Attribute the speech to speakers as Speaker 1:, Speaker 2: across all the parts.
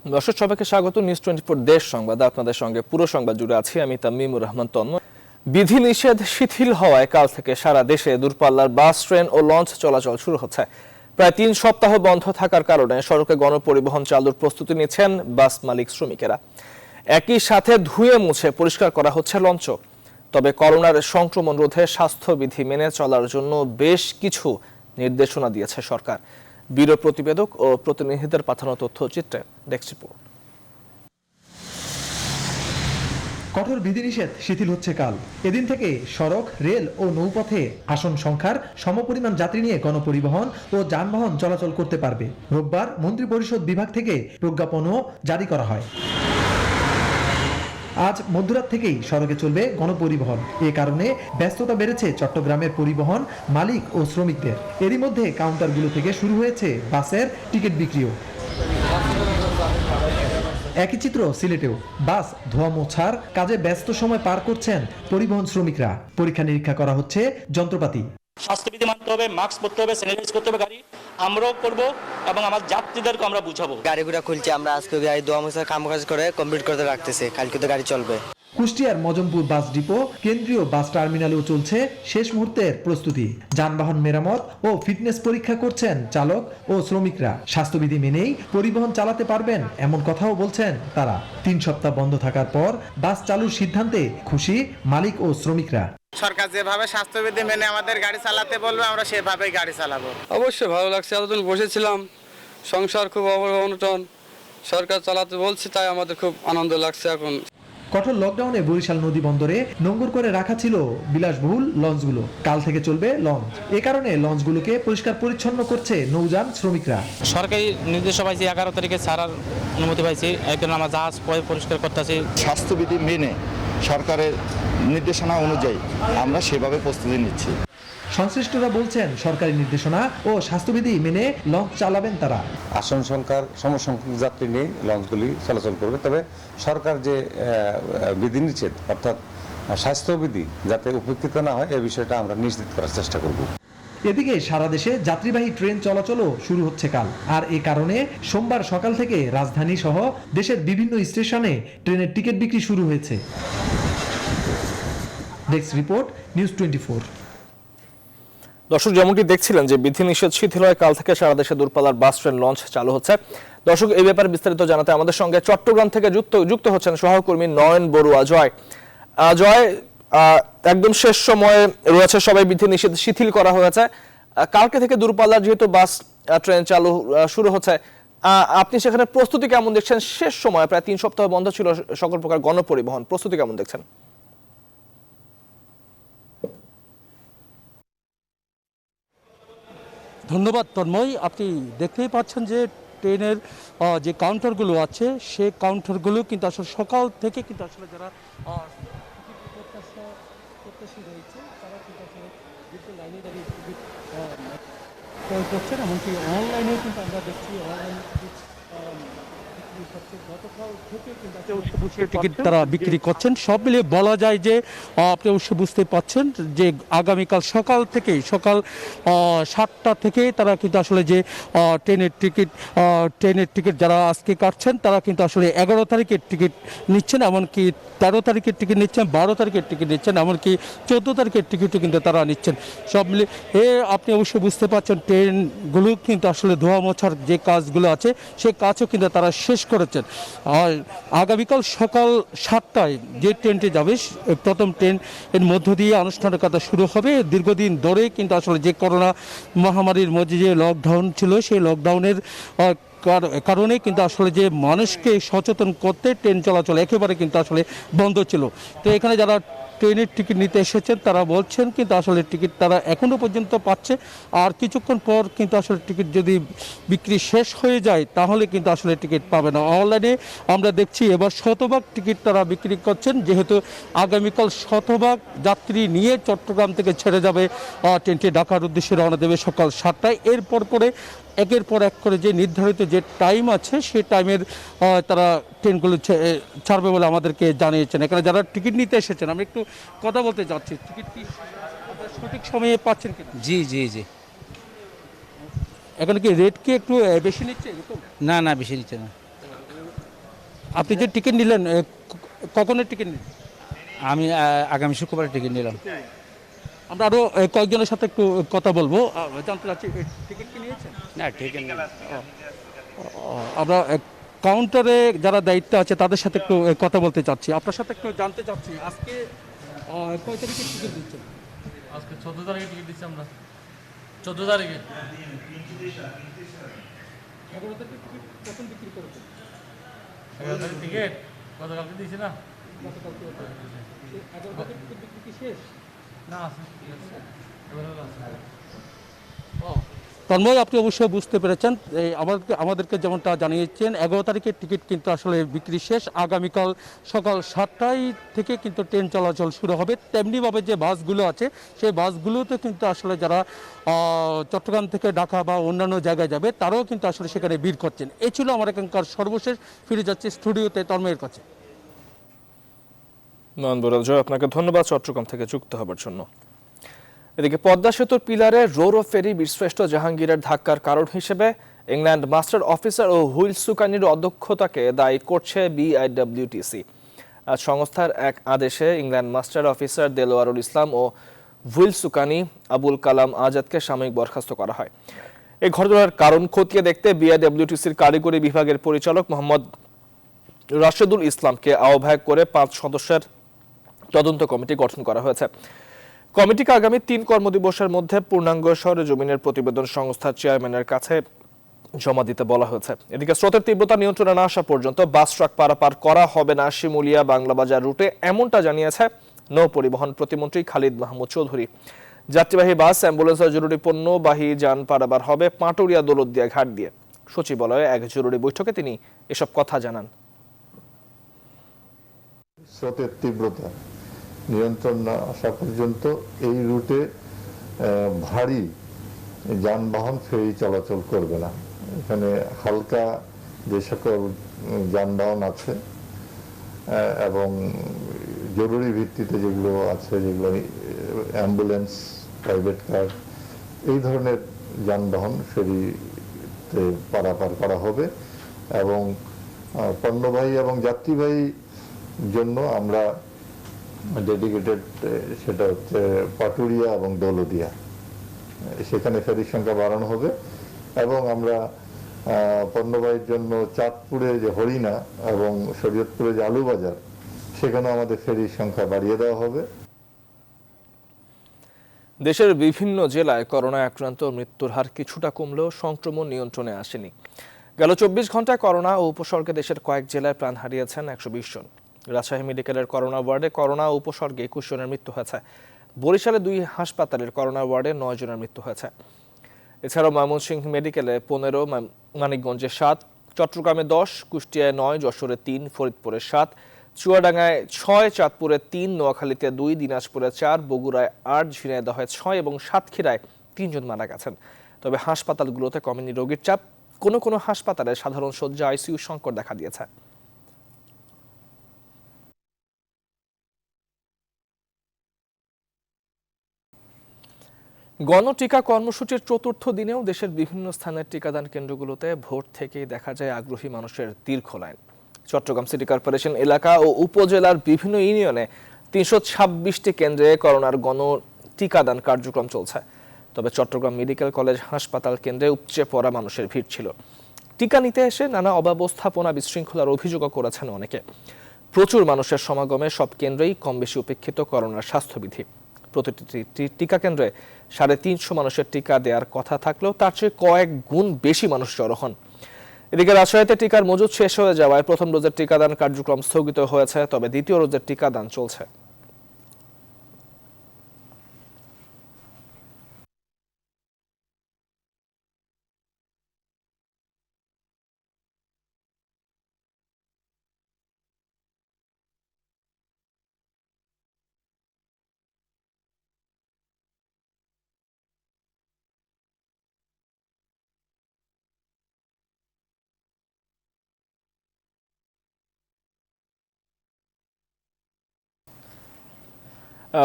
Speaker 1: দর্শক সবাইকে স্বাগত নিউজ 24 দেশ সংবাদ। আপনাদের সঙ্গে পুরো সংবাদ জুড়ে আছি আমি তামিমুর রহমান তন্ময়। বিধিনিষেধ শিথিল হওয়ায় কাল থেকে সারা দেশে দূরপাল্লার বাস, ট্রেন ও লঞ্চ চলাচল শুরু হচ্ছে। প্রায় 3 সপ্তাহ বন্ধ থাকার কারণে সড়কে গণপরিবহন চালুর প্রস্তুতি নিচ্ছেন বাস মালিক শ্রমিকেরা। একই সাথে ধুয়ে মুছে পরিষ্কার করা হচ্ছে লঞ্চ। তবে করোনার সংক্রমণ রোধে স্বাস্থ্যবিধি মেনে চলার জন্য বেশ কিছু নির্দেশনা দিয়েছে সরকার। ব্যুরো প্রতিবেদক ও প্রতিনিধিদের পাঠানো তথ্যচিত্রে ডেস্ক রিপোর্ট।
Speaker 2: কঠোর বিধিনিষেধ শিথিল হচ্ছে কাল। এদিন থেকে সড়ক, রেল ও নৌপথে আসন সংখ্যার সমপরিমাণ যাত্রী নিয়ে গণপরিবহন ও যানবাহন চলাচল করতে পারবে। রোববার মন্ত্রিপরিষদ বিভাগ থেকে প্রজ্ঞাপনও জারি করা হয়। আজ মধ্যরাত থেকেই সড়কে চলবে গণপরিবহন। এ কারণে ব্যস্ততা বেড়েছে চট্টগ্রামের পরিবহন মালিক ও শ্রমিকদের। এরই মধ্যে কাউন্টারগুলো থেকে শুরু হয়েছে বাসের টিকিট বিক্রিও। একই চিত্র সিলেটেও। বাস ধোয়া মোছার কাজে ব্যস্ত সময় পার করছেন পরিবহন শ্রমিকরা। পরীক্ষা নিরীক্ষা করা হচ্ছে যন্ত্রপাতি।
Speaker 3: স্বাস্থ্যবিধি মানতে হবে, মাস্ক পরতে হবে, স্যানিটাইজ করতে হবে গাড়ি। আমরাও করব এবং আমার যাত্রীদেরকে আমরা বুঝাবো।
Speaker 4: গাড়িগুলো খুলছে, আমরা আজকে গাড়ি ধোয়া মোছার কাজ করে কমপ্লিট করতে রাখতেছে, কালকে তো গাড়ি চলবে।
Speaker 2: কুষ্টিয়ার মজমপুর বাস ডিপো, কেন্দ্রীয় বাস টার্মিনালেও চলছে শেষ মুহূর্তের প্রস্তুতি। যানবাহন মেরামত ও ফিটনেস পরীক্ষা করছেন চালক ও শ্রমিকরা। স্বাস্থ্যবিধি মেনেই পরিবহন চালাতে পারবেন এমন কথাও বলছেন তারা। 3 সপ্তাহ বন্ধ থাকার পর বাস চালুর সিদ্ধান্তে খুশি মালিক ও শ্রমিকরা।
Speaker 5: সরকার যেভাবে স্বাস্থ্যবিধি মেনে আমাদের গাড়ি চালাতে বলবে আমরা সেভাবেই গাড়ি চালাবো।
Speaker 6: অবশ্যই ভালো লাগছে। এতদিন বসেছিলাম, সংসার খুব অনটন, সরকার চালাতে বলছে, তাই আমাদের খুব আনন্দ লাগছে। এখন
Speaker 2: কঠোর লকডাউনে বরিশাল নদী বন্দরে নোঙর করে রাখা ছিল বিলাসবহুল লঞ্চগুলো। কাল থেকে চলবে লঞ্চ। এ কারণে লঞ্চগুলোকে পরিষ্কার পরিচ্ছন্ন করছে নৌযান শ্রমিকরা।
Speaker 7: সরকারি নির্দেশ পাইছি, 11 তারিখে ছাড়ার অনুমতি পাইছি। এই কারণে আমরা জাহাজ পরিষ্কার করতেছি।
Speaker 8: স্বাস্থ্যবিধি মেনে সরকারের নির্দেশনা অনুযায়ী আমরা সেভাবে প্রস্তুতি নিচ্ছি।
Speaker 2: সংশ্লিষ্টরা বলছেন সরকারি নির্দেশনা ও স্বাস্থ্যবিধি মেনে লঞ্চ চালাবেন তারা।
Speaker 9: আসন সংখ্যার সমসংখ্যক যাত্রী নিয়ে লঞ্চগুলি চলাচল করবে। তবে সরকার যে বিধিনিষেধ অর্থাৎ স্বাস্থ্যবিধি যাতে উপেক্ষিত না হয়, এই বিষয়টা আমরা নিশ্চিত করার চেষ্টা করব।
Speaker 2: এদিকে সারা দেশে যাত্রীবাহী ট্রেন চলাচলও শুরু হচ্ছে কাল। আর এ কারণে সোমবার সকাল থেকে রাজধানী সহ দেশের বিভিন্ন স্টেশনে ট্রেনের টিকিট বিক্রি শুরু হয়েছে। Desk report, news 24।
Speaker 1: দর্শক যেমনটি দেখছিলেন যে বিধিনিষেধ শিথিল হয়ে কাল থেকে সারা দেশে দূরপাল্লার বাস, ট্রেন, লঞ্চ চালু হচ্ছে। দর্শক এই ব্যাপারে বিস্তারিত জানাতে আমাদের সঙ্গে চট্টগ্রাম থেকে যুক্ত হচ্ছেন সহকর্মী নয়ন বড়ুয়া। জয়, একদম শেষ সময়ে রয়েছে, সবাই বিধিনিষেধ শিথিল করা হয়েছে। কালকে থেকে দূরপাল্লার যেহেতু বাস, ট্রেন চালু শুরু হচ্ছে, আপনি সেখানে প্রস্তুতি কেমন দেখছেন? শেষ সময় প্রায় 3 সপ্তাহ বন্ধ ছিল সকল প্রকার গণপরিবহন, প্রস্তুতি কেমন দেখছেন?
Speaker 10: ধন্যবাদ তন্ময়। আপনি দেখতেই পাচ্ছেন যে ট্রেনের যে কাউন্টারগুলো আছে, সেই কাউন্টারগুলো কিন্তু আসলে সকাল থেকে কিন্তু আসলে যারা প্রত্যাশী রয়েছে তারা কিন্তু আসলে লাইনে দাঁড়িয়ে টিকিট ক্রয় করছেন। এমনকি অনলাইনেও কিন্তু আমরা দেখছি অনলাইনে টিকিট গতকাল থেকে কিন্তু টিকিট তারা বিক্রি করছেন। সব মিলিয়ে বলা যায় যে আপনি অবশ্যই বুঝতে পাচ্ছেন যে আগামীকাল সকাল 7টা থেকে তারা কিন্তু আসলে যে ট্রেনের টিকিট যারা আজকে কাটছেন তারা কিন্তু আসলে 11 তারিখের টিকিট নিচ্ছেন, এমনকি 13 তারিখের টিকিট নিচ্ছেন, 12 তারিখের টিকিট নিচ্ছেন, এমনকি 14 তারিখের টিকিটও কিন্তু তারা নিচ্ছেন। সব মিলিয়ে আপনি অবশ্যই বুঝতে পাচ্ছেন ট্রেনগুলো কিন্তু আসলে ধোয়া মোছার যে কাজগুলো আছে সেই কাজও কিন্তু তারা শেষ করেছেন। আর আগামীকাল সকাল 7টায় যে ট্রেনটি যাবে, প্রথম ট্রেন এর মধ্য দিয়ে আনুষ্ঠানিকতা শুরু হবে। দীর্ঘদিন ধরে কিন্তু আসলে যে করোনা মহামারীর মধ্যে যে লকডাউন ছিল, সেই লকডাউনের কারণে কিন্তু আসলে যে মানুষকে সচেতন করতে ট্রেন চলাচল একেবারে কিন্তু আসলে বন্ধ ছিল। তো এখানে যারা ট্রেনের টিকিট নিতে এসেছেন তারা বলছেন কিন্তু আসলে টিকিট তারা এখনও পর্যন্ত পাচ্ছে। আর কিছুক্ষণ পর কিন্তু আসলে টিকিট যদি বিক্রি শেষ হয়ে যায় তাহলে কিন্তু আসলে টিকিট পাবে না। অনলাইনে আমরা দেখছি এবার শতভাগ টিকিট তারা বিক্রি করছেন, যেহেতু আগামীকাল শতভাগ যাত্রী নিয়ে চট্টগ্রাম থেকে ছেড়ে যাবে ট্রেনটি ঢাকার উদ্দেশ্যে রওনা দেবে সকাল 7টায়। এরপর পরে একের পর এক করে যে নির্ধারিত যে টাইম আছে সেই টাইমের তারা ট্রেনগুলো ছাড়বে বলে আমাদেরকে জানিয়েছেন। এখানে যারা টিকিট নিতে এসেছেন আমি একটু কথা বলতে চাচ্ছি, টিকিট কি সঠিক সময়ে পাচ্ছেন কিনা?
Speaker 7: জি জি জি।
Speaker 10: এখানে কি রেট কি একটু বেশি নিচ্ছে?
Speaker 7: না না, বেশি নিচ্ছে না।
Speaker 10: আপনি যে টিকিট নিলেন কখনের টিকিট নিলেন?
Speaker 7: আমি আগামী শুক্রবার টিকিট নিলাম।
Speaker 10: আমরা আরো কয়েকজনের সাথে একটু কথা বলবো, জানতে চাচ্ছি টিকিট কি নিয়েছেন?
Speaker 7: না টিকিট
Speaker 10: আমরা কাউন্টারে যারা দায়িত্ব আছে তাদের সাথে একটু কথা বলতে চাচ্ছি, আপনার সাথে একটু জানতে চাচ্ছি আজকে কয় তারিখে টিকিট দিচ্ছেন?
Speaker 6: আজকে 14 তারিখে টিকিট দিচ্ছি আমরা, 14 তারিখে।
Speaker 10: 11 তারিখে টিকিট কখন বিক্রি করেছেন?
Speaker 6: 11 তারিখ টিকিট গতকালকে দিয়েছি না।
Speaker 10: 11 তারিখে টিকিট বিক্রি কি শেষ?
Speaker 6: না আছে,
Speaker 10: তন্ময়, আপনি অবশ্যই বুঝতে পেরেছেন, আমাদেরকে যেমনটা জানিয়েছেন 11 তারিখের টিকিট কিন্তু আসলে বিক্রি শেষ। আগামীকাল সকাল 7টায় থেকে কিন্তু ট্রেন চলাচল শুরু হবে। তেমনিভাবে যে বাসগুলো আছে সেই বাসগুলোতে কিন্তু আসলে যারা চট্টগ্রাম থেকে ঢাকা বা অন্যান্য জায়গায় যাবে তারাও কিন্তু আসলে সেখানে ভিড় করছেন। এই ছিল আমার এখানকার সর্বশেষ। ফিরে যাচ্ছে স্টুডিওতে তন্ময়ের কাছে।
Speaker 1: নয়ন বরাল জয়, আপনাকে ধন্যবাদ চট্টগ্রাম থেকে যুক্ত হবার জন্য। এদিকে পদ্মা সেতুর পিলারে রোরো ফেরি বীরশ্রেষ্ঠ জাহাঙ্গীরের ধাক্কার কারণ হিসেবে ইংল্যান্ড মাস্টার অফিসার ও হুইল সুকানির অদক্ষতাকে দায়ী করছে বিআইডব্লিউটিসি। আজ সংস্থার এক আদেশে ইংল্যান্ড মাস্টার অফিসার দেলোয়ারুল ইসলাম ও হুইল সুকানি আবুল কালাম আজাদকে সাময়িক বরখাস্ত করা হয়। এই ঘটনার কারণ খতিয়ে দেখতে বিআইডব্লিউটিসির কারিগরি বিভাগের পরিচালক মোহাম্মদ রাশেদুল ইসলামকে আহ্বায়ক করে 5 সদস্যের তদন্ত কমিটি গঠন করা হয়েছে। কমিটিকে আগামী 3 কর্মদিবসের মধ্যে পূর্ণাঙ্গ সরেজমিনের প্রতিবেদন সংস্থার চেয়ারম্যানের কাছে জমা দিতে বলা হয়েছে। এদিকে স্রোতের তীব্রতা নিয়ন্ত্রণে না আসা পর্যন্ত বাস ট্রাক পারাপার করা হবে না শিমুলিয়া বাংলাবাজার রুটে, এমনটা জানিয়েছে নৌ পরিবহন প্রতিমন্ত্রী খালিদ মাহমুদ চৌধুরী। যাত্রীবাহী বাস, অ্যাম্বুলেন্স ও জরুরি পণ্যবাহী যান পারাপার হবে পাটুরিয়া দৌলতদিয়া ঘাট দিয়ে। সচিবালয়ে এক জরুরি বৈঠকে তিনি এসব কথা জানান।
Speaker 11: স্রোতের তীব্রতা নিয়ন্ত্রণ না আসা পর্যন্ত এই রুটে ভারী যানবাহন ফেরি চলাচল করবে না। এখানে হালকা যে সকল যানবাহন আছে এবং জরুরি ভিত্তিতে যেগুলো আছে, যেগুলো অ্যাম্বুলেন্স, প্রাইভেট কার, এই ধরনের যানবাহন ফেরিতে পারাপার করা হবে। এবং পণ্যবাহী এবং যাত্রীবাহী জন্য আমরা ডেডিকেটেড, সেটা হচ্ছে পাটুরিয়া এবং দৌলতদিয়া, সেখানে ফেরির সংখ্যা বাড়ানো হবে। এবং আমরা পণ্যবাহীর জন্য চাঁদপুরে যে হরিণা এবং শরীয়তপুরে যে আলুবাজার, সেখানে আমাদের ফেরির সংখ্যা বাড়িয়ে দেওয়া হবে।
Speaker 1: দেশের বিভিন্ন জেলায় করোনায় আক্রান্ত মৃত্যুর হার কিছুটা কমলেও সংক্রমণ নিয়ন্ত্রণে আসেনি। গেল 24 ঘন্টায় করোনা ও উপসর্গে দেশের কয়েক জেলায় প্রাণ হারিয়েছেন 120 জন। রাজশাহী মেডিকেলের করোনা ওয়ার্ডে করোনা উপসর্গে 21 জনের মৃত্যু হয়েছে। বরিশালে 2 হাসপাতালের করোনা ওয়ার্ডে 9 জনের মৃত্যু হয়েছে। এছাড়াও ময়মনসিংহ মেডিকেলে 15, মানিকগঞ্জে 7, চট্টগ্রামে 10, কুষ্টিয়ায় 9, যশোরে 3, ফরিদপুরে 7, চুয়াডাঙ্গায় 6, চাঁদপুরে 3, নোয়াখালীতে 2, দিনাজপুরে 4, বগুড়ায় 8, ঝিনাইদহে 6 এবং সাতক্ষীরায় 3 জন মারা গেছেন। তবে হাসপাতালগুলোতে কমেনি রোগীর চাপ। কোনো কোনো হাসপাতালে সাধারণ শয্যা আইসিইউ সংকট দেখা দিয়েছে। গণটিকা কর্মসূচির 4র্থ দিনেও দেশের বিভিন্ন স্থানের টিকাদান কেন্দ্রগুলোতে ভোর থেকেই দেখা যায় আগ্রহী মানুষের দীর্ঘ লাইন। চট্টগ্রাম সিটি কর্পোরেশন এলাকা ও উপজেলার বিভিন্ন ইউনিয়নে 326টি কেন্দ্রে করোনার গণটিকাদান কার্যক্রম চলছে। তবে চট্টগ্রাম মেডিকেল কলেজ হাসপাতাল কেন্দ্রে উপচে পড়া মানুষের ভিড় ছিল। টিকা নিতে এসে নানা অব্যবস্থাপনা, বিশৃঙ্খলার অভিযোগও করেছেন অনেকে। প্রচুর মানুষের সমাগমে সব কেন্দ্রেই কম বেশি উপেক্ষিত করোনার স্বাস্থ্যবিধি। প্রতিটি টিকা কেন্দ্রে 350 মানুষের টিকা দেওয়ার কথা থাকলেও তার চেয়ে কয়েক গুণ বেশি মানুষ জড়ো হন। এদিকে রাজশাহীতে টিকার মজুদ শেষ হয়ে যাওয়ায় প্রথম ডোজের টিকাদান কার্যক্রম স্থগিত হয়েছে, তবে দ্বিতীয় ডোজের টিকাদান চলছে।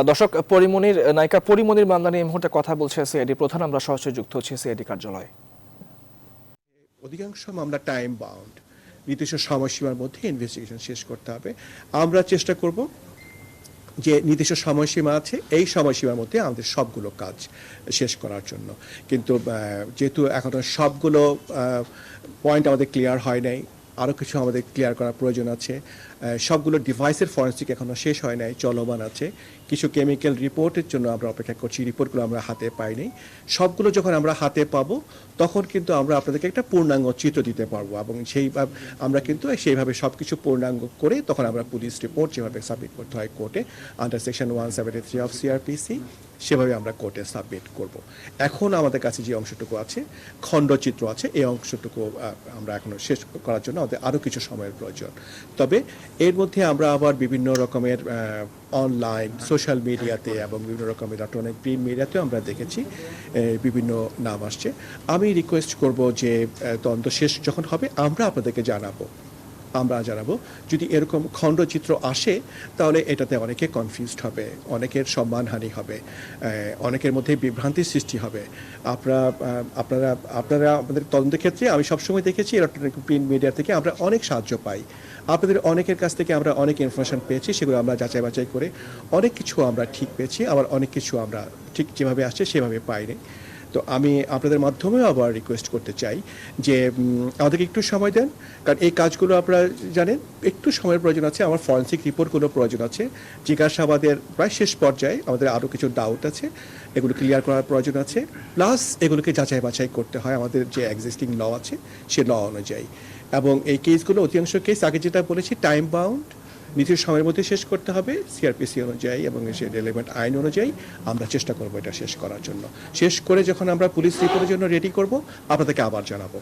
Speaker 1: দর্শক, নায়িকা পরিমণির মামলা নিয়ে এই মুহূর্তে কথা বলছে সিআইডি প্রধান। আমরা সরাসরি যুক্ত হচ্ছি সিআইডি কার্যালয়ে।
Speaker 12: অধিকাংশ মামলা টাইম বাউন্ড, নির্দিষ্ট সময়সীমার মধ্যে ইনভেস্টিগেশন শেষ করতে হবে। আমরা চেষ্টা করব যে নির্দিষ্ট সময়সীমা আছে, এই সময়সীমার মধ্যে আমাদের সবগুলো কাজ শেষ করার জন্য। কিন্তু যেহেতু এখনও সবগুলো পয়েন্ট আমাদের ক্লিয়ার হয় নাই, আরও কিছু আমাদের ক্লিয়ার করার প্রয়োজন আছে। সবগুলো ডিভাইসের ফরেন্সিক এখনও শেষ হয় নাই, চলমান আছে। কিছু কেমিক্যাল রিপোর্টের জন্য আমরা অপেক্ষা করছি, রিপোর্টগুলো আমরা হাতে পাইনি। সবগুলো যখন আমরা হাতে পাবো তখন কিন্তু আমরা আপনাদেরকে একটা পূর্ণাঙ্গ চিত্র দিতে পারবো, এবং সেইভাবে আমরা কিন্তু সেইভাবে সব কিছু পূর্ণাঙ্গ করে তখন আমরা পুলিশ রিপোর্ট যেভাবে সাবমিট করতে হয় কোর্টে আন্ডার সেকশন 173 অফ সিআরপিসি সেভাবে আমরা কোর্টে সাবমিট করব। এখন আমাদের কাছে যে অংশটুকু আছে, খণ্ডচিত্র আছে, এই অংশটুকু আমরা এখনো শেষ করার জন্য আমাদের আরও কিছু সময়ের প্রয়োজন। তবে এর মধ্যে আমরা আবার বিভিন্ন রকমের অনলাইন সোশ্যাল মিডিয়াতে এবং বিভিন্ন রকমের ইলেকট্রনিক প্রিন্ট মিডিয়াতেও আমরা দেখেছি বিভিন্ন নাম আসছে। আমি রিকোয়েস্ট করব যে তদন্ত শেষ যখন হবে আমরা আপনাদেরকে জানাবো। যদি এরকম খণ্ডচিত্র আসে তাহলে এটাতে অনেকে কনফিউজড হবে, অনেকের সম্মানহানি হবে, অনেকের মধ্যে বিভ্রান্তির সৃষ্টি হবে। আপনারা আমাদের তদন্তের ক্ষেত্রে আমি সবসময় দেখেছি ইলেকট্রনিক প্রিন্ট মিডিয়া থেকে আমরা অনেক সাহায্য পাই। আপনাদের অনেকের কাছ থেকে আমরা অনেক ইনফরমেশন পেয়েছি, সেগুলো আমরা যাচাই বাছাই করে অনেক কিছু আমরা ঠিক পেয়েছি, আবার অনেক কিছু আমরা ঠিক যেভাবে আসছে সেভাবে পাইনি। তো আমি আপনাদের মাধ্যমেও আবার রিকোয়েস্ট করতে চাই যে আমাদেরকে একটু সময় দেন, কারণ এই কাজগুলো আপনারা জানেন একটু সময়ের প্রয়োজন আছে। আমার ফরেন্সিক রিপোর্টগুলো প্রয়োজন আছে, জিজ্ঞাসাবাদের প্রায় শেষ পর্যায়ে আমাদের আরও কিছু ডাউট আছে, এগুলো ক্লিয়ার করার প্রয়োজন আছে। প্লাস এগুলোকে যাচাই বাছাই করতে হয় আমাদের যে এক্সিস্টিং ল আছে সে ল অনুযায়ী। এবং এই কেসগুলো অধিকাংশ কেস আগে যেটা বলেছি টাইম বাউন্ড, নির্দিষ্ট সময়ের মধ্যে শেষ করতে হবে সিআরপিসি অনুযায়ী এবং সে রিলেভেন্ট আইন অনুযায়ী। আমরা চেষ্টা করব এটা শেষ করার জন্য। শেষ করে যখন আমরা পুলিশ রিপোর্টের জন্য রেডি করব আপনাদেরকে আবার জানাবো।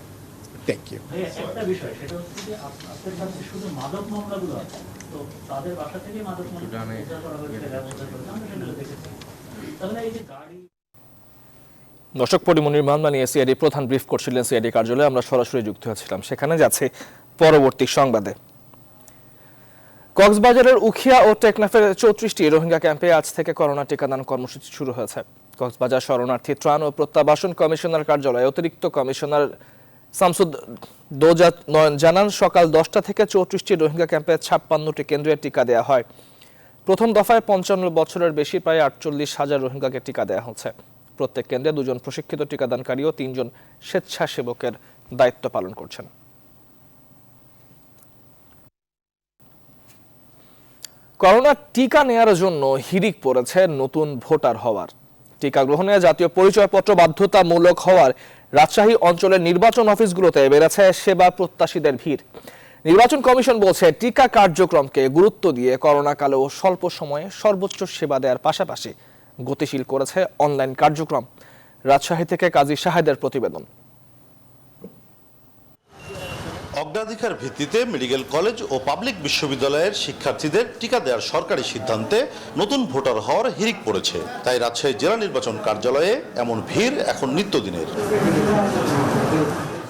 Speaker 12: Thank you.
Speaker 3: একটা বিষয় সেটা হচ্ছে যে আপনাদের কাছে শুধু মাদক মামলাগুলো আছে, তো তাদের বাসা থেকে মাদক মামলা করা হয়েছে, ব্যবস্থা করেছে, আমরা সেগুলো দেখেছি। তাহলে এই যে গাড়ি
Speaker 1: দর্শক, পরিমনির্মাণ নিয়ে সিআইডি প্রধান ব্রিফ করছিলেন সিআইডি কার্যালয়ে, আমরা সরাসরি যুক্ত হয়েছিলাম। সেখানে যাচ্ছে পরবর্তী সংবাদে। কক্সবাজারের উখিয়া ও টেকনাফের 34টি রোহিঙ্গা ক্যাম্পে আজ থেকে করোনা টিকাদান কর্মসূচি শুরু হয়েছে। কক্সবাজার শরণার্থী ত্রাণ ও প্রত্যাবাসন কমিশনার কার্যালয়ে অতিরিক্ত কমিশনার শামসুদ দোজা নয়ন জানান, সকাল 10টা থেকে 34টি রোহিঙ্গা ক্যাম্পে 56টি কেন্দ্রে টিকা দেওয়া হয়। প্রথম দফায় 55 বছরের বেশি প্রায় 48,000 রোহিঙ্গাকে টিকা দেওয়া হচ্ছে। প্রত্যেক কেন্দ্রে 2 জন প্রশিক্ষিত টিকাদানকারী ও 3 জন স্বেচ্ছাসেবকের দায়িত্ব পালন করছেন। করোনা টিকা নেয়ার জন্য হিড়িক পড়েছে নতুন ভোটার হওয়ার। টিকা গ্রহণে জাতীয় পরিচয়পত্র বাধ্যতামূলক হওয়ার রাজশাহী অঞ্চলের নির্বাচন অফিসগুলোতে বেড়েছে সেবা প্রত্যাশীদের ভিড়। নির্বাচন কমিশন বলছে, টিকা কার্যক্রমকে গুরুত্ব দিয়ে করোনাকালেও স্বল্প সময়ে সর্বোচ্চ সেবা দেওয়ার পাশাপাশি গতিশীল করেছে অনলাইন কার্যক্রম। রাজশাহী থেকে কাজী শাহেদের প্রতিবেদন।
Speaker 13: অগ্রাধিকার ভিত্তিতে মেডিকেল কলেজ ও পাবলিক বিশ্ববিদ্যালয়ের শিক্ষার্থীদের টিকা দেওয়ার সরকারি সিদ্ধান্তে নতুন ভোটার হওয়ার হিড়িক পড়েছে। তাই রাজশাহী জেলা নির্বাচন কার্যালয়ে এমন ভিড় এখন নিত্যদিনের।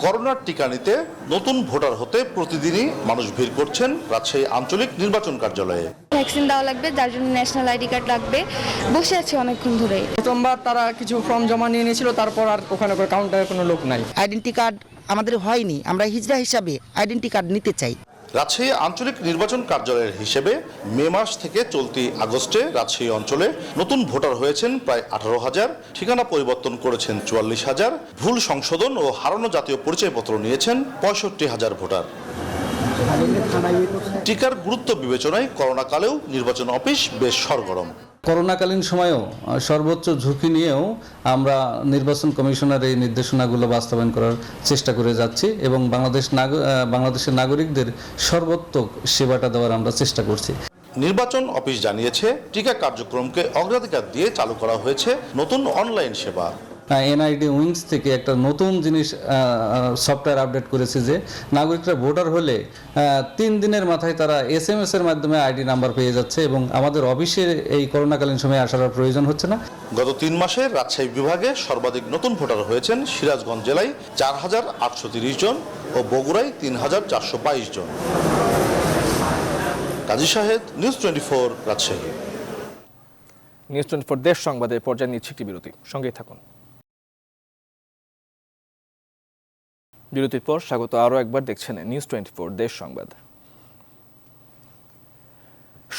Speaker 13: করোনার টিকা নিতে নতুন ভোটার হতে প্রতিদিনই মানুষ ভিড় করছেন রাজশাহী আঞ্চলিক নির্বাচন কার্যালয়ে।
Speaker 14: ভ্যাকসিন দেওয়া লাগবে, যার জন্য ন্যাশনাল আইডি কার্ড লাগবে। বসে আছি অনেকক্ষণ ধরে।
Speaker 15: প্রথমবার তারা কিছু ফর্ম জমা নিয়ে নিয়েছিল, তারপর আর ওখানে কাউন্টারে কোনো লোক নাই।
Speaker 16: আইডেন্টি কার্ড আমাদের হয়নি, আমরা হিজড়া হিসাবে আইডেন্টি কার্ড নিতে চাই।
Speaker 13: রাজশাহী আঞ্চলিক নির্বাচন কার্যালয়ের হিসেবে মে মাস থেকে চলতি আগস্টে রাজশাহী অঞ্চলে নতুন ভোটার হয়েছেন প্রায় 18,000, ঠিকানা পরিবর্তন করেছেন 44,000, ভুল সংশোধন ও হারানো জাতীয় পরিচয়পত্র নিয়েছেন 65,000 ভোটার। টিকার গুরুত্ব বিবেচনায় করোনাকালেও নির্বাচন অফিস বেশ সরগরম।
Speaker 17: করোনাকালীন সময়েও সর্বোচ্চ ঝুঁকি নিয়েও আমরা নির্বাচন কমিশনের এই নির্দেশনাগুলো বাস্তবায়ন করার চেষ্টা করে যাচ্ছি এবং বাংলাদেশের নাগরিকদের সর্বোত্তম সেবাটা দেওয়ার আমরা চেষ্টা করছি।
Speaker 13: নির্বাচন অফিস জানিয়েছে, টিকা কার্যক্রমকে অগ্রাধিকার দিয়ে চালু করা হয়েছে নতুন অনলাইন সেবা।
Speaker 17: এনআইডি উইংস থেকে একটা নতুন জিনিস সফটওয়্যার আপডেট করেছে যে নাগরিকরা ভোটার হলে 3 দিনের মাথায় তারা SMS এর মাধ্যমে আইডি নাম্বার পেয়ে যাচ্ছে এবং আমাদের অফিসে এই করোনাকালীন সময়ে আসার প্রয়োজন হচ্ছে না।
Speaker 13: গত 3 মাসে রাজশাহী বিভাগে সর্বাধিক নতুন ভোটার হয়েছেন সিরাজগঞ্জ জেলায় 4,830 জন ও বগুড়ায় 3,422 জন। কাজী শাহেদ, নিউজ 24, রাজশাহী।
Speaker 1: নিউজ 24 দেশ সংবাদে পর্যায়ে নিচ্ছে একটি বিরতি, সঙ্গেই থাকুন। বিরতির পর স্বাগত আরও একবার দেখছেন নিউজ 24 দেশ সংবাদ।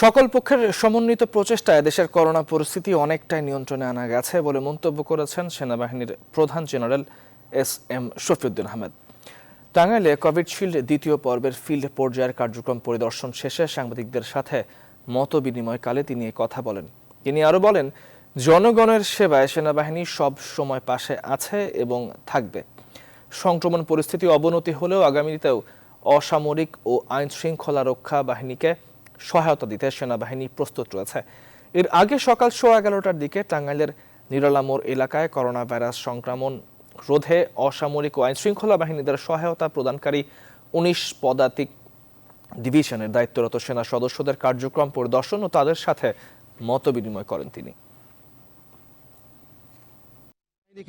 Speaker 1: সকল পক্ষের সমন্বিত প্রচেষ্টায় দেশের করোনা পরিস্থিতি অনেকটাই নিয়ন্ত্রণে আনা গেছে বলে মন্তব্য করেছেন সেনাবাহিনীর প্রধান জেনারেল এস.এম. শফিউদ্দিন আহমেদ। টাঙ্গাইলে কোভিশিল্ড দ্বিতীয় পর্বের ফিল্ড পর্যায়ের কার্যক্রম পরিদর্শন শেষে সাংবাদিকদের সাথে মত বিনিময়কালে তিনি এই কথা বলেন। তিনি আরও বলেন, জনগণের সেবায় সেনাবাহিনী সব সময় পাশে আছে এবং থাকবে। সংক্রমণ পরিস্থিতি অবনতি হলেও আগামীতেও অসামরিক ও আইন শৃঙ্খলা রক্ষা বাহিনীকে সহায়তা দিতে সেনাবাহিনী প্রস্তুত রয়েছে। এর আগে সকাল 11:15টার দিকে টাঙ্গাইলের নিরালামোড় এলাকায় করোনা ভাইরাস সংক্রমণ রোধে অসামরিক ও আইন শৃঙ্খলা বাহিনীদের সহায়তা প্রদানকারী 19 পদাতিক ডিভিশনের দায়িত্বরত সেনা সদস্যদের কার্যক্রম পরিদর্শন ও তাদের সাথে মত বিনিময় করেন তিনি।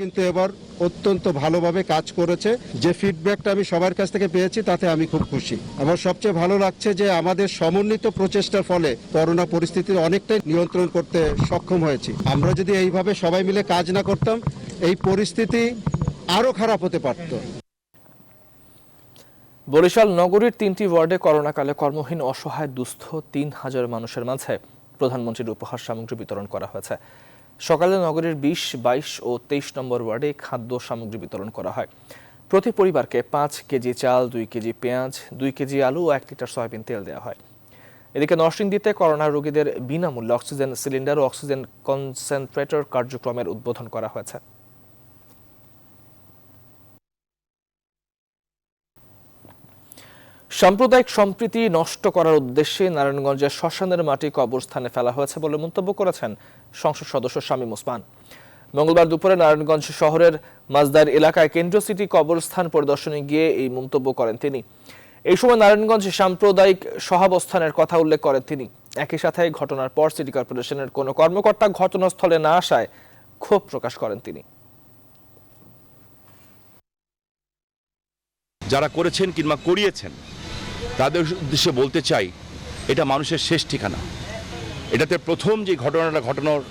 Speaker 18: কিন্তু এবার অত্যন্ত ভালোভাবে কাজ করেছে। যে ফিডব্যাকটা আমি সবার কাছ থেকে পেয়েছি তাতে আমি খুব খুশি। আমার সবচেয়ে ভালো লাগছে যে আমাদের সমন্বিত প্রচেষ্টার ফলে করোনা পরিস্থিতি অনেকটাই নিয়ন্ত্রণ করতে সক্ষম হয়েছি। আমরা যদি এইভাবে সবাই মিলে কাজ না করতাম, এই পরিস্থিতি আরো খারাপ হতে পারত।
Speaker 1: বরিশাল নগরীর 3টি ওয়ার্ডে করোনাকালে কর্মহীন অসহায় দুস্থ 3000 মানুষের মাঝে প্রধানমন্ত্রীর উপহার সামগ্রী বিতরণ করা হয়েছে। সকালে নগরীর 20, 22 ও 23 নম্বর ওয়ার্ডে খাদ্য সামগ্রী বিতরণ করা হয়। প্রতি পরিবারকে 5 কেজি চাল, 2 কেজি পেঁয়াজ, 2 কেজি আলু ও 1 লিটার সয়াবিন তেল দেওয়া হয়। এদিকে নরসিংদীতে করোনা রোগীদের বিনামূল্যে অক্সিজেন সিলিন্ডার ও অক্সিজেন কনসেন্ট্রেটর কার্যক্রমের উদ্বোধন করা হয়েছে। সাম্প্রদায়িক সম্প্রীতি নষ্ট করার উদ্দেশ্যে নারায়ণগঞ্জের শ্মশানের মাটি কবরস্থানে ফেলা হয়েছে বলে মন্তব্য করেছেন সংসদ সদস্য শামীম ওসমান। মঙ্গলবার দুপুরে নারায়ণগঞ্জ শহরের মাজদার এলাকায় কেন্দ্রীয় সিটি কবরস্থান পরিদর্শনে গিয়ে এই মন্তব্য করেন তিনি। এই সময় নারায়ণগঞ্জ সাম্প্রদায়িক সহাবস্থানের কথা উল্লেখ করেন তিনি। একই সাথে ঘটনার পর সিটি কর্পোরেশনের কোনো কর্মকর্তা ঘটনাস্থলে না আসায় ক্ষোভ প্রকাশ করেন তিনি।
Speaker 19: যারা করেছেন কিংবা করিয়েছেন তাদের উদ্দেশ্যে বলতে চাই, এটা মানুষের শেষ ঠিকানা। এটাতে প্রথম যে ঘটনাটা ঘটানোর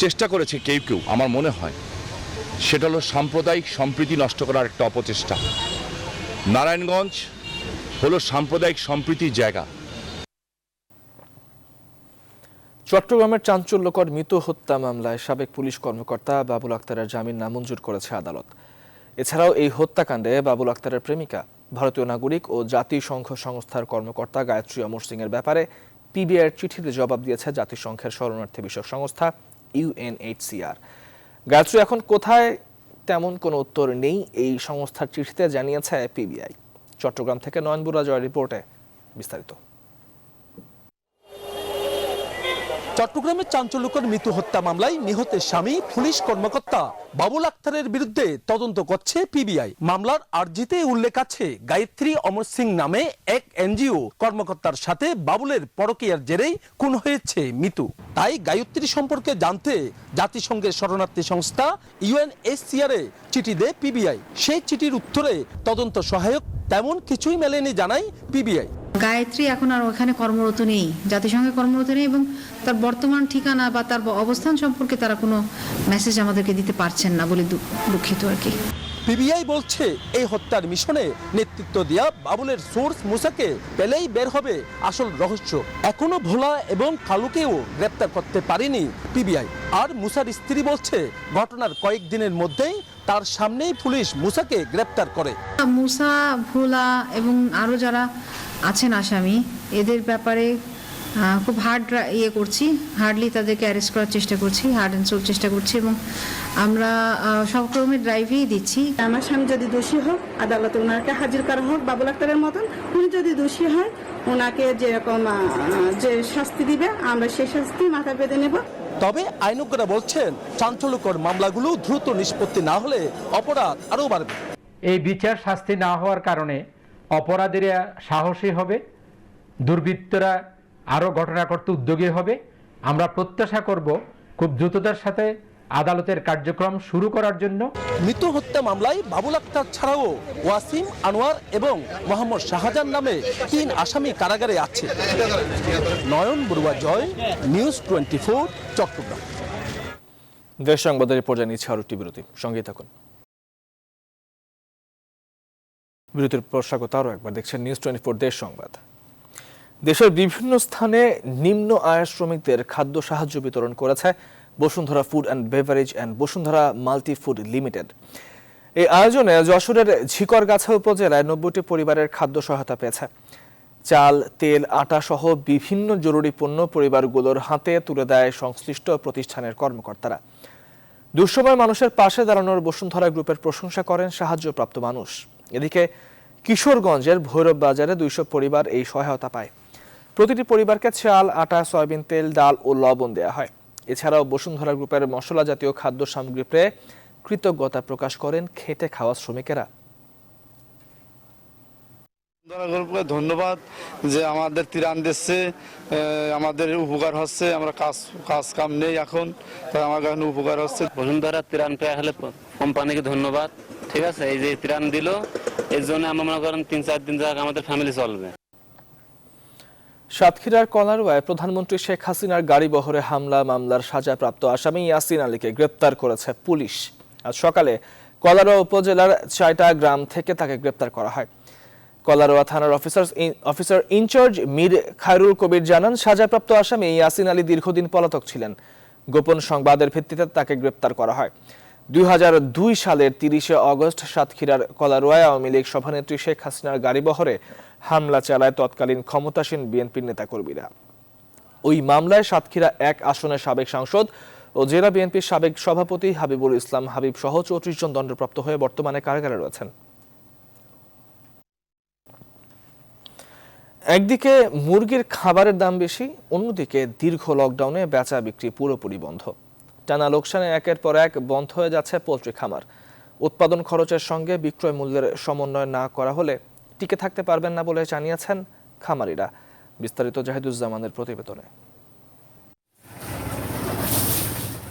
Speaker 19: চেষ্টা করেছে কেউ আমার মনে হয় সেটা হলো সাম্প্রদায়িক সম্প্রীতি নষ্ট করার একটা অপচেষ্টা। নারায়ণগঞ্জ হলো সাম্প্রদায়িক সম্প্রীতির জায়গা।
Speaker 1: চট্টগ্রামের চাঞ্চল্যকর মৃত্যু হত্যা মামলায় সাবেক পুলিশ কর্মকর্তা বাবুল আক্তারের জামিন নামঞ্জুর করেছে আদালত। এছাড়াও এই হত্যাকাণ্ডে বাবুল আক্তারের প্রেমিকা, ভারতীয় নাগরিক ও জাতিসংঘ সংস্থার কর্মকর্তা গায়ত্রী অমর সিং এর ব্যাপারে পিবিআইয়ের চিঠিতে জবাব দিয়েছে জাতিসংঘের শরণার্থী বিষয়ক সংস্থা UNHCR। গায়ত্রী এখন কোথায় তেমন কোনো উত্তর নেই এই সংস্থার চিঠিতে জানিয়েছে পিবিআই। চট্টগ্রাম থেকে নয়নবুরা জয়ের রিপোর্টে বিস্তারিত।
Speaker 10: চট্টগ্রামের চাঞ্চল্যকর মৃত্যু হত্যা মামলায় নিহতের স্বামী পুলিশ কর্মকর্তা বাবুল আক্তারের বিরুদ্ধে তদন্ত করছে পিবিআই। মামলার আর্জিতে উল্লেখ আছে গায়ত্রী অমর সিং নামে এক এনজিও কর্মকর্তার সাথে বাবুলের পরকীয়ার জেরেই খুন হয়েছে মৃত্যু। তাই গায়ত্রী সম্পর্কে জানতে জাতিসংঘের শরণার্থী সংস্থা UNHCR এ চিঠি দেয় পিবিআই। সেই চিঠির উত্তরে তদন্ত সহায়ক তেমন কিছুই মেলেনি জানায় পিবিআই।
Speaker 20: গায়ত্রী এখন আর ওখানে কর্মরত নেই, জাতিসংঘে কর্মরত নেই এবং তার বর্তমান ঠিকানা বা তার অবস্থান সম্পর্কে তারা কোনো মেসেজ আমাদেরকে দিতে পারছেন না বলে দুঃখিত আর কি।
Speaker 10: পিবিআই বলছে এই হত্যার মিশনে নেতৃত্ব দেয়া বাবুলের সোর্স মুসাকে পেলেই বের হবে আসল রহস্য। এখনো ভোলা এবং কালুকেও গ্রেপ্তার করতে পারেনি পিবিআই। আর মুসার স্ত্রী বলছে ঘটনার কয়েকদিনের মধ্যেই তার সামনেই পুলিশ মুসাকে গ্রেপ্তার করে।
Speaker 20: মুসা, ভোলা এবং আরো যারা আছেন আসামি, এদের ব্যাপারে খুব হার্ডলি তাদেরকে অ্যারেস্ট করার চেষ্টা করছি, হার্ড অ্যান্ড সোল চেষ্টা করছি এবং আমরা সবক্রমে ড্রাইভেই দিচ্ছি।
Speaker 21: আমার স্বামী যদি দোষী হোক আদালতে ওনাকে হাজির করা হোক বাবুল আক্তারের মতন। উনি যদি দোষী হয় ওনাকে যেরকম যে শাস্তি দিবে আমরা সেই শাস্তি মাথা পেতে নেব।
Speaker 10: তবে আইনজ্ঞরা বলছেন চাঞ্চল্যকর মামলাগুলো দ্রুত নিষ্পত্তি না হলে অপরাধ আরও বাড়বে।
Speaker 22: এই বিচার শাস্তি না হওয়ার কারণে অপরাধীরা সাহসী হবে, দুর্বৃত্তরা আরও ঘটনা করতে উদ্যোগী হবে। আমরা প্রত্যাশা করব খুব দ্রুততার সাথে আদালতের কার্যক্রম শুরু করার জন্য।
Speaker 10: মৃত্যু হত্যা মামলায় বাবুল আক্তার ছাড়াও ওয়াসিম, আনোয়ার এবং মোহাম্মদ শাহজাহান নামে 3 আসামি কারাগারে আছে। নয়ন বড়ুয়া জয়, নিউজ 24 চট্টগ্রাম।
Speaker 1: দেশ সংবাদের পর্যায়ে নিচ্ছে আরো একটি বিরতি, সঙ্গেই থাকুন। বিরতির পর স্বাগত আরও একবার দেখছেন নিউজ 24 দেশ সংবাদ। দেশের বিভিন্ন স্থানে নিম্ন আয়ের শ্রমিকদের খাদ্য সাহায্য বিতরণ করেছে Bashundhara food and beverage and Bashundhara multi food limited. এই আয়োজনে যশোরের ঝিকরগাছা উপজেলায় 90টি পরিবারের খাদ্য সহায়তা পেয়েছে। চাল, তেল, আটা সহ বিভিন্ন জরুরি পণ্য পরিবারগুলোর হাতে তুলে দেয় সংশ্লিষ্ট প্রতিষ্ঠানের কর্মকর্তারা। দুঃসময় মানুষের পাশে দাঁড়ানোর বসুন্ধরা গ্রুপের প্রশংসা করেন সাহায্যপ্রাপ্ত মানুষ। এদিকে কিশোরগঞ্জের ভৈরব বাজারে 200 পরিবার এই সহায়তা পায়। প্রতিটি পরিবারকে চাল, আটা, সয়াবিন তেল, ডাল ও লবণ দেওয়া হয়। এছাড়াও বসুন্ধরা গ্রুপের মশলা জাতীয় খাদ্য সামগ্রী পেয়ে কৃতজ্ঞতা প্রকাশ করেন খেটে খাওয়া শ্রমিকেরা।
Speaker 6: ধন্যবাদ যে আমাদের ত্রাণ দিচ্ছে, আমাদের উপকার হচ্ছে। আমরা কাজ কাম নেই এখন, তাই আমার কাছে উপকার হচ্ছে।
Speaker 7: বসুন্ধরা ত্রাণ পেয়ে হলে কোম্পানিকে ধন্যবাদ। ঠিক আছে, এই যে ত্রাণ দিল এর জন্য আমরা মনে করেন 3-4 দিন যাক আমাদের ফ্যামিলি চলবে।
Speaker 1: সাতক্ষীরার কলারোয়ায় প্রধানমন্ত্রী শেখ হাসিনার গাড়ি বহরে হামলা মামলার সাজাপ্রাপ্ত আসামি ইয়াসিন আলীকে গ্রেপ্তার করেছে পুলিশ। আজ সকালে কলারোয়া উপজেলার 4টা গ্রাম থেকে তাকে গ্রেপ্তার করা হয়। কলারোয়া থানার অফিসার ইনচার্জ মীর খায়রুল কবির জানান, সাজাপ্রাপ্ত আসামি ইয়াসিন আলী দীর্ঘদিন পলাতক ছিলেন। গোপন সংবাদের ভিত্তিতে তাকে গ্রেপ্তার করা হয়। 2002 সালের 30 অগস্ট সাতক্ষীরার কলারোয়ায় আওয়ামী লীগ সভানেত্রী শেখ হাসিনার গাড়িবহরে হামলা চালায় তৎকালীন ক্ষমতাসীন বিএনপির নেতাকর্মীরা। ওই মামলায় সাতক্ষীরা 1 আসনের সাবেক সাংসদ ও জেলা বিএনপির সাবেক সভাপতি হাবিবুল ইসলাম হাবিব সহ 34 জন দণ্ডপ্রাপ্ত হয়ে বর্তমানে কারাগারে রয়েছেন। একদিকে মুরগির খাবারের দাম বেশি, অন্যদিকে দীর্ঘ লকডাউনে বেচা বিক্রি পুরোপুরি বন্ধ। টানা লোকসানে একের পর এক বন্ধ হয়ে যাচ্ছে পোল্ট্রি খামার। উৎপাদন খরচের সঙ্গে বিক্রয় মূল্যের সমন্বয় না করা হলে টিকে থাকতে পারবেন না বলে জানিয়েছেন খামারিরা। বিস্তারিত জাহিদুজ্জামানের প্রতিবেদনে।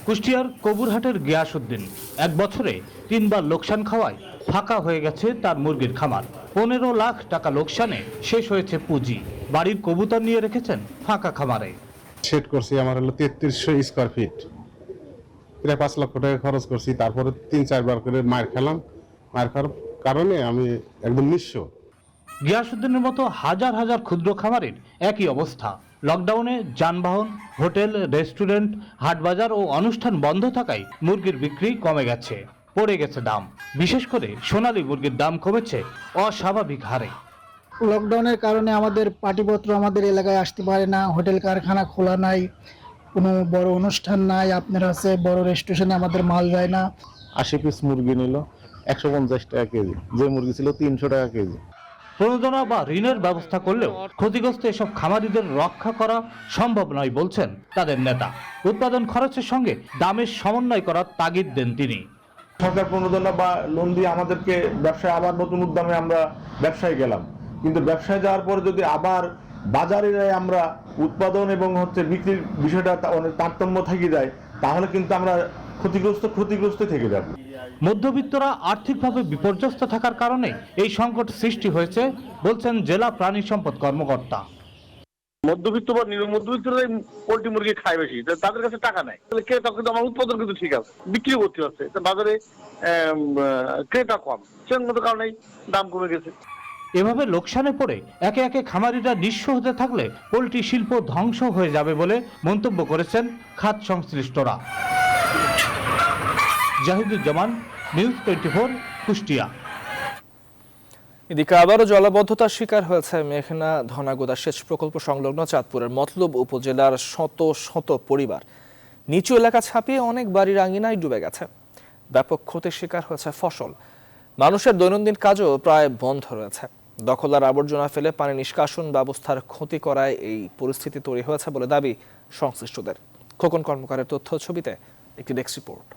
Speaker 4: কুষ্টিয়ার কবুরহাটের গিয়াসউদ্দিন 1 বছরে 3 বার লোকসান খাওয়ায় ফাঁকা হয়ে গেছে তার মুরগির খামার। 15 লাখ টাকা লোকসানে শেষ হয়েছে পুঁজি। বাড়ির কবুতর নিয়ে রেখেছেন ফাঁকা খামারে।
Speaker 5: সেট করছি আমার হলো 3300 স্কয়ার ফিট, প্রায় 5 লক্ষ টাকা খরচ করছি। তারপরে 3-4 বার করে মার খেলাম। মার খাওয়ার কারণে আমি একদম নিঃস্ব।
Speaker 4: গিয়াসউদ্দিনের মতো হাজার হাজার ক্ষুদ্র খামারের একই অবস্থা। লকডাউনে যানবাহন, হোটেল, রেস্টুরেন্ট, হাটবাজার ও অনুষ্ঠান বন্ধ থাকায় মুরগির বিক্রি কমে গেছে, পড়ে গেছে দাম। বিশেষ করে সোনালী মুরগির দাম কমেছে অস্বাভাবিক হারে।
Speaker 23: লকডাউনের কারণে আমাদের পার্টিপত্র আমাদের এলাকায় আসতে পারে না, হোটেল কারখানা খোলা নাই, কোনো বড় অনুষ্ঠান নাই, আপনার আছে বড় রেস্টুরেন্টে আমাদের মাল যায় না।
Speaker 5: 80 পিস মুরগি নিল 150 টাকা কেজি, যে মুরগি ছিল 300 টাকা কেজি।
Speaker 4: প্রণোদনা বা ঋণের ব্যবস্থা করলেও ক্ষতিগ্রস্ত এসব খামারিদের রক্ষা করা সম্ভব নয় বলছেন তাদের নেতা। উৎপাদন খরচের সঙ্গে দামের সমন্বয় করার তাগিদ দেন তিনি।
Speaker 24: সরকার প্রণোদনা বা লোন দিয়ে আমাদেরকে ব্যবসায় আবার নতুন উদ্যমে আমরা ব্যবসায় গেলাম, কিন্তু ব্যবসায় যাওয়ার পরে যদি আবার বাজারে আমরা উৎপাদন এবং বিক্রির বিষয়টা অনেক তারতম্য থেকে যায়, তাহলে কিন্তু আমরা ক্ষতিগ্রস্ত থেকে যাব।
Speaker 4: মধ্যবিত্তরা আর্থিকভাবে বিপর্যস্ত থাকার কারণে এই সংকট সৃষ্টি হয়েছে বলছেন জেলা প্রাণী সম্পদ কর্মকর্তা।
Speaker 25: মধ্যবিত্ত বা নিম্নমধ্যবিত্তরাই পোল্ট্রি মুরগি খায় বেশি, তাদের কাছে টাকা নাই। ক্রেতা কিন্তু আমার উৎপাদন কিন্তু ঠিক আছে, বিক্রি করতে হচ্ছে, বাজারে ক্রেতা কম, সেই মতো কারণেই দাম কমে গেছে।
Speaker 4: এভাবে লোকসানে পড়ে একে একে খামারিরা নিঃস্ব হতে থাকলে পোল্ট্রি শিল্প ধ্বংস হয়ে যাবে বলে মন্তব্য করেছেন খাত সংশ্লিষ্টরা। জাহিদুজ্জামান, নিউজ 24, কুষ্টিয়া।
Speaker 1: এদিকে আবারও জলাবদ্ধতার শিকার হয়েছে মেঘনা ধনাগোদা সেচ প্রকল্প সংলগ্ন চাঁদপুরের মতলব উপজেলার শত শত পরিবার। নিচু এলাকা ছাপিয়ে অনেক বাড়ির আঙিনায় ডুবে গেছে। ব্যাপক ক্ষতির শিকার হয়েছে ফসল। মানুষের দৈনন্দিন কাজও প্রায় বন্ধ রয়েছে। দখল আর আবর্জনা ফেলে পানি নিষ্কাশন ব্যবস্থার ক্ষতি করায় এই পরিস্থিতি তৈরি হয়েছে বলে দাবি সংশ্লিষ্টদের। খোকন কর্মকারের তথ্য ছবিতে একটি ডেস্ক রিপোর্ট।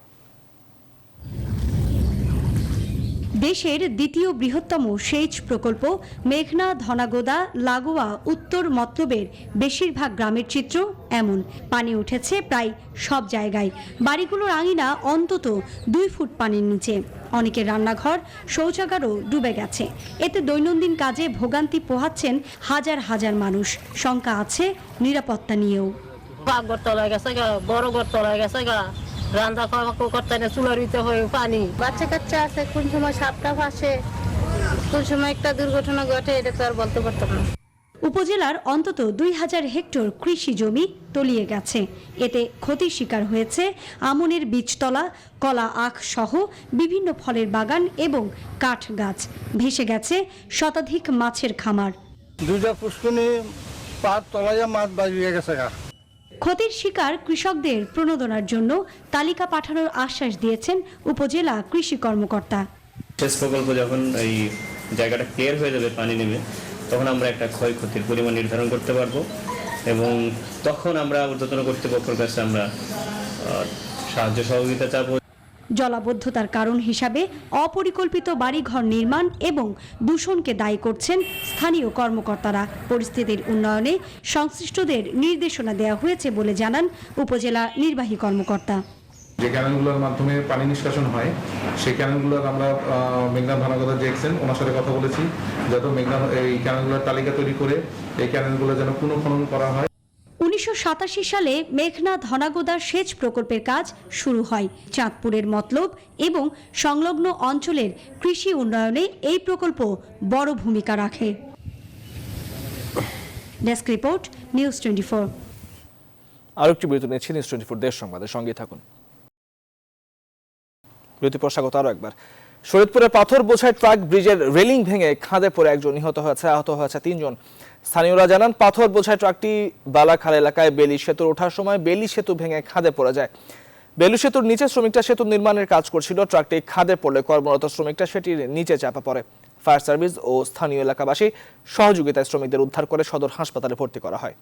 Speaker 26: দেশের দ্বিতীয় বৃহত্তম সেচ প্রকল্প মেঘনা ধনাগোদা লাগোয়া উত্তর মতলবের বেশিরভাগ গ্রামের চিত্র এমন। পানি উঠেছে প্রায় সব জায়গায়। বাড়িগুলোর আঙিনা অন্তত 2 ফুট পানির নিচে। অনেকের রান্নাঘর, শৌচাগারও ডুবে গেছে। এতে দৈনন্দিন কাজে ভোগান্তি পোহাচ্ছেন হাজার হাজার মানুষ। শঙ্কা আছে নিরাপত্তা নিয়েও।
Speaker 27: ঘর তলায় গেছে গা, বড় ঘর তলায় গেছে গা, রান্না খাওয়া করতে না, চুলার ভিতরে হয়ে পানি। বাচ্চা কাচ্চা আছে, কোন সময় সাপটা ফাঁসে, কোন সময় একটা দুর্ঘটনা ঘটে এটা তো আর বলতে পারতাম না।
Speaker 26: উপজেলার অন্তত 2000 হেক্টর কৃষি জমি তলিয়ে গেছে। এতে ক্ষতির শিকার হয়েছে আমনের বীজতলা, কলা আখ সহ বিভিন্ন ফলের বাগান এবং কাঠ গাছ। ভেসে গেছে শতাধিক মাছের খামার।
Speaker 2: দুইটা পুষ্করণী পার তলায় মাছ বাজিয়ে গেছে।
Speaker 26: ক্ষতির শিকার কৃষকদের প্রণোদনার জন্য তালিকা পাঠানোর আশ্বাস দিয়েছেন উপজেলা কৃষি কর্মকর্তা।
Speaker 3: সেচ প্রকল্প যখন এই জায়গাটা ক্লিয়ার হয়ে যাবে, পানি নেবে, তখন আমরা একটা ক্ষয়ক্ষতির পরিমাণ নির্ধারণ করতে পারবো এবং তখন আমরা ঊর্ধ্বতন কর্তৃপক্ষের কাছে আমরা সাহায্য সহযোগিতা চাবো।
Speaker 26: জলাবদ্ধতার কারণ হিসাবে অপরিকল্পিত বাড়িঘর নির্মাণ এবং দূষণকে দায়ী করছেন স্থানীয় কর্মকর্তারা। পরিস্থিতির উন্নয়নে সংশ্লিষ্টদের নির্দেশনা দেওয়া হয়েছে বলে জানান উপজেলা নির্বাহী কর্মকর্তা।
Speaker 8: যে ক্যানেলগুলোর মাধ্যমে পানি নিষ্কাশন হয় সেই ক্যানেলগুলোর আমরা মেঘনা ধনাগদা যে এক্সেন ওনার সাথে কথা বলেছি, যাতে মেঘনা এই ক্যানেলগুলোর তালিকা তৈরি করে এই ক্যানেলগুলো যেন পুনঃখনন করা হয়।
Speaker 26: 1987 সালে মেঘনা ধনাগোদা সেচ প্রকল্পের কাজ শুরু হয়। চাঁদপুরের মতলব এবং সংলগ্ন অঞ্চলের কৃষি উন্নয়নে এই প্রকল্প বড় ভূমিকা রাখে। Desk report, news 24।
Speaker 1: আরেকটি বিরতি নিচ্ছি নিউজ 24 দেশ সংবাদের সঙ্গে থাকুন। বিরতি পর স্বাগত আরো একবার। শরীয়তপুরে পাথর বোঝাই ট্রাক ব্রিজের রেলিং ভেঙে খাদে পড়ে একজন নিহত হয়েছে, আহত হয়েছে 3 জন। স্থানীয়রা জানান পাথর বোঝাই ট্রাকটি বালাখাল এলাকায় বেলি সেতু ওঠার সময় বেলি সেতু ভেঙে খাদে পড়ে যায়। বেলি সেতুর নিচে শ্রমিকরা সেতু নির্মাণের কাজ করছিল। ট্রাকটি খাদে পড়লে কর্মরত শ্রমিকরা সেটির নিচে চাপা পড়ে। ফায়ার সার্ভিস ও স্থানীয় এলাকাবাসী সহযোগিতায় শ্রমিকদের উদ্ধার করে সদর হাসপাতালে ভর্তি করা হয়।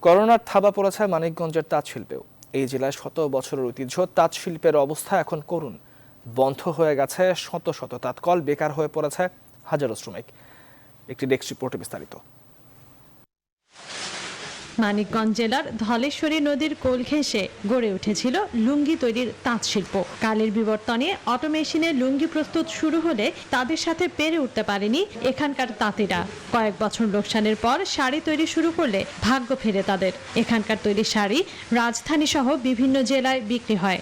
Speaker 1: করোনার থাবা পড়েছে মানিকগঞ্জের তাঁত শিল্পেও। এই জেলায় 100 বছরের ঐতিহ্য তাঁত শিল্পের অবস্থা এখন করুণ। বন্ধ হয়ে গেছে শত শত তাঁতকল, বেকার হয়ে পড়েছে হাজারো শ্রমিক। একটি ডেস্ক রিপোর্টে বিস্তারিত।
Speaker 9: মানিকগঞ্জ জেলার ধলেশ্বরী নদীর কোল ঘেঁষে গড়ে উঠেছিল লুঙ্গি তৈরির তাঁত শিল্প। কালের বিবর্তনে অটোমেশিনে লুঙ্গি প্রস্তুত শুরু হলে তাদের সাথে পেরে উঠতে পারেনি এখানকার তাঁতিরা। কয়েক বছর লোকসানের পর শাড়ি তৈরি শুরু করলে ভাগ্য ফেরে তাদের। এখানকার তৈরি শাড়ি রাজধানী সহ বিভিন্ন জেলায় বিক্রি হয়।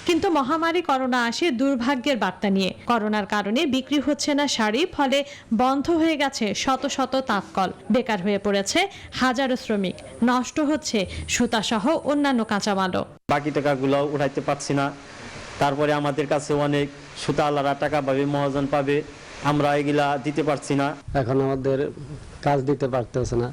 Speaker 9: কিন্তু মহামারী করোনা আসে দুর্ভাগ্যের বার্তা নিয়ে। করোনার কারণে বিক্রি হচ্ছে না শাড়ি, ফলে বন্ধ হয়ে গেছে শত শত তাঁতকল, বেকার হয়ে পড়েছে হাজারো শ্রমিক, নষ্ট হচ্ছে সুতা সহ অন্যান্য কাঁচামালও।
Speaker 11: বাকি টাকাগুলো উঠাইতে পারছি না। তারপরে আমাদের কাছে অনেক সুতা আলারা টাকা পাবে, মহাজন পাবে, আমরা এগুলা দিতে পারছি না।
Speaker 12: এখন আমাদের কাজ দিতে পারতেছে না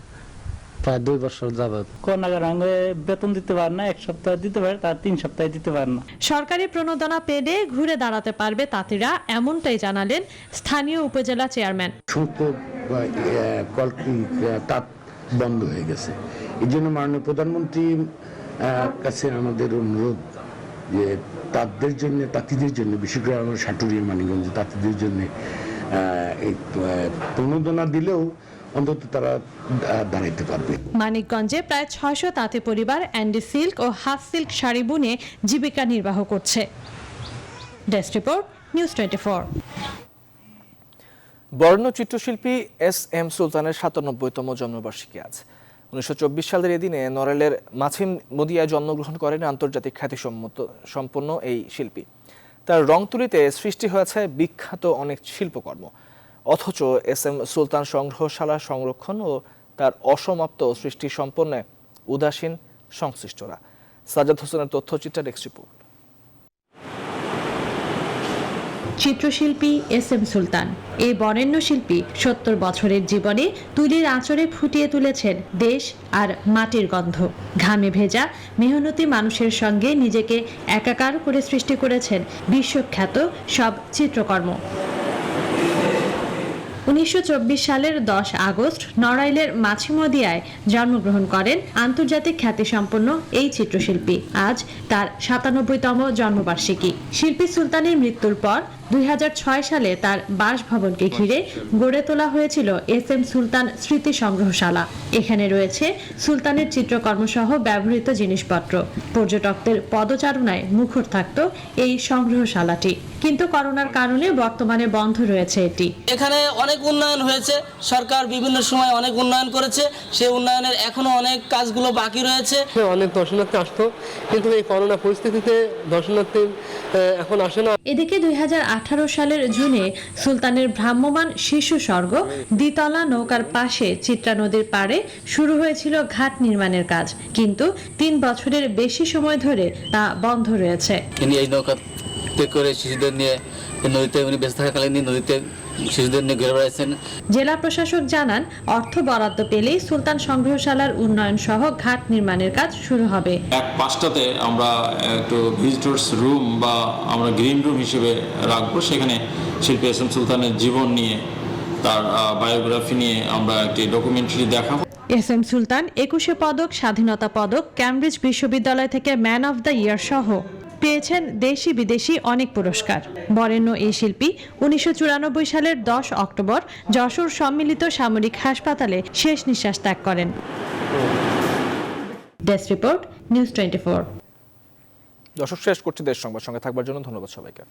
Speaker 12: প্রায় 2 বছর যাবত।
Speaker 2: করোনার কারণে বেতন দিতে পারে না, 1 সপ্তাহ দিতে পারে, তার 3 সপ্তাহে দিতে পারে না।
Speaker 9: সরকারি প্রণোদনা পেলে ঘুরে দাঁড়াতে পারবে তাঁতিরা, এমনটাই জানালেন স্থানীয় উপজেলা চেয়ারম্যান।
Speaker 14: তাঁত বন্ধ হয়ে গেছে, এই জন্য মাননীয় প্রধানমন্ত্রীর কাছে আমাদের অনুরোধ যে তাঁতদের জন্য, তাঁতিদের জন্য, বিশেষ করে আমার সাটুরিয়া মানিকগঞ্জ তাঁতিদের জন্য এই প্রণোদনা দিলেও অন্তত তারা দাঁড়াইতে পারবে।
Speaker 9: মানিকগঞ্জে প্রায় 600 তাঁতি পরিবার অ্যান্ডি সিল্ক ও হাফ সিল্ক শাড়ি বুনে জীবিকা নির্বাহ করছে। Desk report, news 24।
Speaker 1: বরেণ্য চিত্রশিল্পী SM সুলতানের 97তম জন্মবার্ষিকী আজ। 1924 সালের এদিনে নড়াইলের মাছিম মদিয়ায় জন্মগ্রহণ করেন আন্তর্জাতিক খ্যাতিসম্পন্ন এই শিল্পী। তার রংতুলিতে সৃষ্টি হয়েছে বিখ্যাত অনেক শিল্পকর্ম, অথচ SM সুলতান সংগ্রহশালা সংরক্ষণ ও তার অসমাপ্ত সৃষ্টি সম্পন্নে উদাসীন সংশ্লিষ্টরা। সাজ্জাদ হোসেনের তথ্যচিত্র, ডেস্ক রিপোর্ট।
Speaker 9: চিত্রশিল্পী SM সুলতান এই বরেণ্য শিল্পী 70 বছরের জীবনে তুলির আঁচড়ে ফুটিয়ে তুলেছেন দেশ আর মাটির গন্ধ। ঘামে ভেজা মেহনতি মানুষের সঙ্গে নিজেকে একাকার করে সৃষ্টি করেছেন বিশ্বখ্যাত সব চিত্রকর্ম। 1924 সালের 10 আগস্ট নড়াইলের মাছিমদিয়ায় জন্মগ্রহণ করেন আন্তর্জাতিক খ্যাতিসম্পন্ন এই চিত্রশিল্পী। আজ তার 97তম জন্মবার্ষিকী। শিল্পী সুলতানের মৃত্যুর পর 2006 সালে তার বাসভবনকে ঘিরে গড়ে তোলা হয়েছিল SM সুলতান স্মৃতি সংগ্রহশালা। এখানে রয়েছে সুলতানের চিত্রকর্ম সহ ব্যবহৃত জিনিসপত্র। পর্যটকদের পদচারণায় মুখর থাকত এই সংগ্রহশালাটি। কিন্তু করোনার কারণে বর্তমানে বন্ধ রয়েছে এটি।
Speaker 13: এখানে অনেক উন্নয়ন হয়েছে, সরকার বিভিন্ন সময় অনেক উন্নয়ন করেছে, সেই উন্নয়নের এখনো অনেক কাজগুলো বাকি রয়েছে।
Speaker 12: অনেক দর্শনার্থী আসতো, কিন্তু এই করোনা পরিস্থিতিতে দর্শনার্থী এখন আসে না।
Speaker 9: এদিকে 2018 সালের জুনে সুলতানের ভ্রাম্যমাণ শিশু স্বর্গ দ্বিতলা নৌকার পাশে চিত্রা নদীর পাড়ে শুরু হয়েছিল ঘাট নির্মাণের কাজ, কিন্তু 3 বছরের বেশি সময় ধরে তা বন্ধ রয়েছে।
Speaker 7: এই নৌকাতে করে শিশুদের নিয়ে নদীতে উনি বেঁচে থাকাকালীন নদীতে শিশুদের নিয়ে ঘুরে বেড়াচ্ছেন।
Speaker 9: জেলা প্রশাসক জানান, অর্থ বরাদ্দ পেলেই সুলতান সংগ্রহশালার উন্নয়ন সহ ঘাট নির্মাণের কাজ শুরু হবে।
Speaker 15: এক পাশটাতে আমরা একটু ভিজিটর্স রুম বা আমরা গ্রিন রুম হিসেবে রাখবো, সেখানে শিল্পী এস এম সুলতানের জীবন নিয়ে, তার বায়োগ্রাফি নিয়ে আমরা একটি ডকুমেন্টারি দেখাবো।
Speaker 9: এস এম সুলতান 21 পদক, স্বাধীনতা পদক, ক্যামব্রিজ বিশ্ববিদ্যালয় থেকে ম্যান অফ দ্য ইয়ার সহ পেয়েছেন দেশি বিদেশি অনেক পুরস্কার। বরেণ্য এই শিল্পী 1994 সালের 10 অক্টোবর যশোর সম্মিলিত সামরিক হাসপাতালে শেষ নিঃশ্বাস ত্যাগ করেন। Desk report, news 24।
Speaker 1: দর্শক, শেষ করছি দেশ সংবাদ, সঙ্গে থাকবার জন্য ধন্যবাদ সবাইকে।